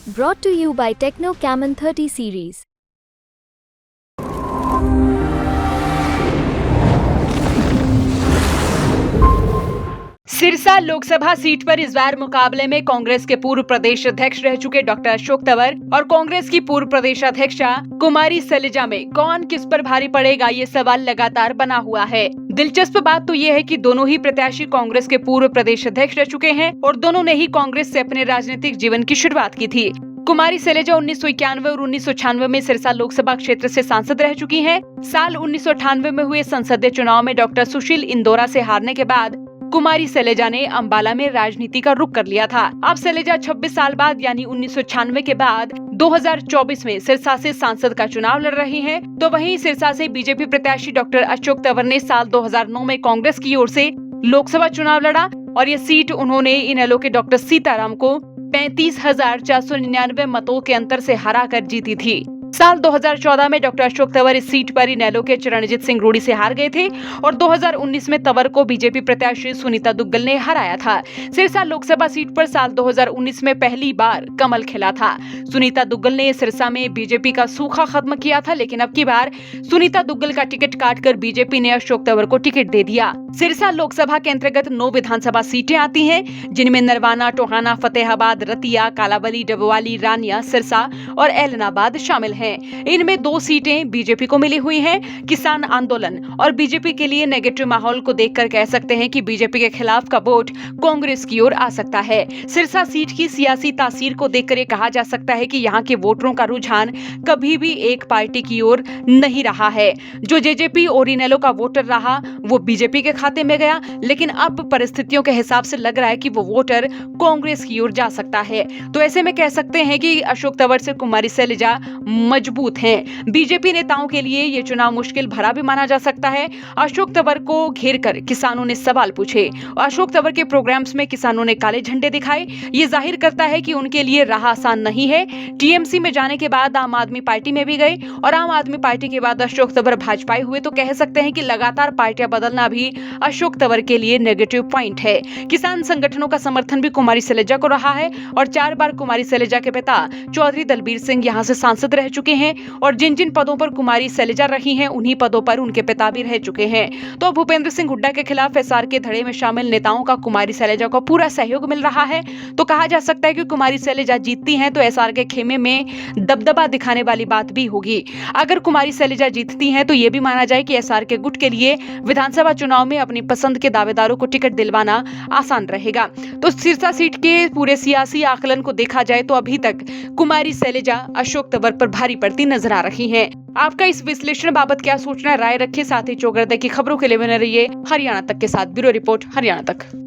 Brought to you by Techno Camon 30 series. Sirsa Lok Sabha seat पर इस बार मुकाबले में कांग्रेस के पूर्व प्रदेश अध्यक्ष रह चुके डॉक्टर अशोक तंवर और कांग्रेस की पूर्व प्रदेश अध्यक्षा कुमारी सैलजा में कौन किस पर भारी पड़ेगा, ये सवाल लगातार बना हुआ है। दिलचस्प बात तो ये है कि दोनों ही प्रत्याशी कांग्रेस के पूर्व प्रदेश अध्यक्ष रह चुके हैं और दोनों ने ही कांग्रेस से अपने राजनीतिक जीवन की शुरुआत की थी। कुमारी सैलजा 1991 और 1996 में सिरसा लोकसभा क्षेत्र से सांसद रह चुकी हैं। साल 1998 में हुए संसदीय चुनाव में डॉक्टर सुशील इंदौरा से हारने के बाद कुमारी सैलजा ने अंबाला में राजनीति का रुख कर लिया था। अब सैलजा 26 साल बाद यानी 1996 के बाद 2024 में सिरसा से सांसद का चुनाव लड़ रही हैं। तो वहीं सिरसा से बीजेपी प्रत्याशी डॉक्टर अशोक तंवर ने साल 2009 में कांग्रेस की ओर से लोकसभा चुनाव लड़ा और ये सीट उन्होंने इनेलो के डॉक्टर सीताराम को 35,499 मतों के अंतर से हराकर जीती थी। साल 2014 में डॉक्टर अशोक तंवर इस सीट पर इनेलो के चरणजीत सिंह रूडी से हार गए थे और 2019 में तंवर को बीजेपी प्रत्याशी सुनीता दुग्गल ने हराया था। सिरसा लोकसभा सीट पर साल 2019 में पहली बार कमल खिला था। सुनीता दुग्गल ने सिरसा में बीजेपी का सूखा खत्म किया था, लेकिन अब की बार सुनीता दुग्गल का टिकट काटकर बीजेपी ने अशोक तंवर को टिकट दे दिया। सिरसा लोकसभा के अंतर्गत 9 विधानसभा सीटें आती हैं, जिनमें नरवाना, टोहाना, फतेहाबाद, रतिया, कालावली, डबवाली, रानिया, सिरसा और एलनाबाद शामिल हैं। इनमें 2 सीटें बीजेपी को मिली हुई हैं। किसान आंदोलन और बीजेपी के लिए नेगेटिव माहौल को देखकर कह सकते हैं कि बीजेपी के खिलाफ का वोट कांग्रेस की ओर आ सकता है। सिरसा सीट की सियासी तासीर को देखकर ये कहा जा सकता है कि यहाँ के वोटरों का रुझान कभी भी एक पार्टी की ओर नहीं रहा है। जो जेजेपी और इनेलो का वोटर रहा वो बीजेपी के खाते में गया, लेकिन अब परिस्थितियों के हिसाब से लग रहा है कि वो वोटर कांग्रेस की ओर जा सकता है। तो ऐसे में कह सकते हैं कि अशोक तंवर से कुमारी सैलजा मजबूत हैं। बीजेपी नेताओं के लिए ये चुनाव मुश्किल भरा भी माना जा सकता है। अशोक तंवर को घेरकर किसानों ने सवाल पूछे। अशोक तंवर के प्रोग्राम्स में किसानों ने काले झंडे दिखाए। ये जाहिर करता है कि उनके लिए राह आसान नहीं है। टीएमसी में जाने के बाद आम आदमी पार्टी में भी गए और आम आदमी पार्टी के बाद अशोक तंवर भाजपाई हुए। तो कह सकते हैं कि लगातार पार्टियां बदलना भी अशोक तंवर के लिए नेगेटिव पॉइंट है। किसान संगठनों का समर्थन भी कुमारी सैलजा को रहा है और 4 बार कुमारी सैलजा के पिता चौधरी दलबीर सिंह यहाँ से सांसद रह चुके हैं और जिन जिन पदों पर कुमारी सैलजा रही हैं उन्हीं पदों पर उनके पिता भी रह चुके हैं। तो भूपेंद्र सिंह हुड्डा के खिलाफ एसआर के धड़े में शामिल नेताओं का कुमारी सैलजा को पूरा सहयोग मिल रहा है। तो कहा जा सकता है कि कुमारी सैलजा जीतती हैं तो एसआर के खेमे में दबदबा दिखाने वाली बात भी होगी। अगर कुमारी सैलजा जीतती हैं तो यह भी माना जाए कि एसआर के गुट के लिए विधानसभा चुनाव में अपनी पसंद के दावेदारों को टिकट दिलवाना आसान रहेगा। तो सिरसा सीट के पूरे सियासी आकलन को देखा जाए तो अभी तक कुमारी सैलजा अशोक तंवर पर भारी पड़ती नजर आ रही हैं। आपका इस विश्लेषण बाबत क्या सोचना है, राय रखें। साथ ही चौगरदे की खबरों के लिए बने रहिए हरियाणा तक के साथ। ब्यूरो रिपोर्ट हरियाणा तक।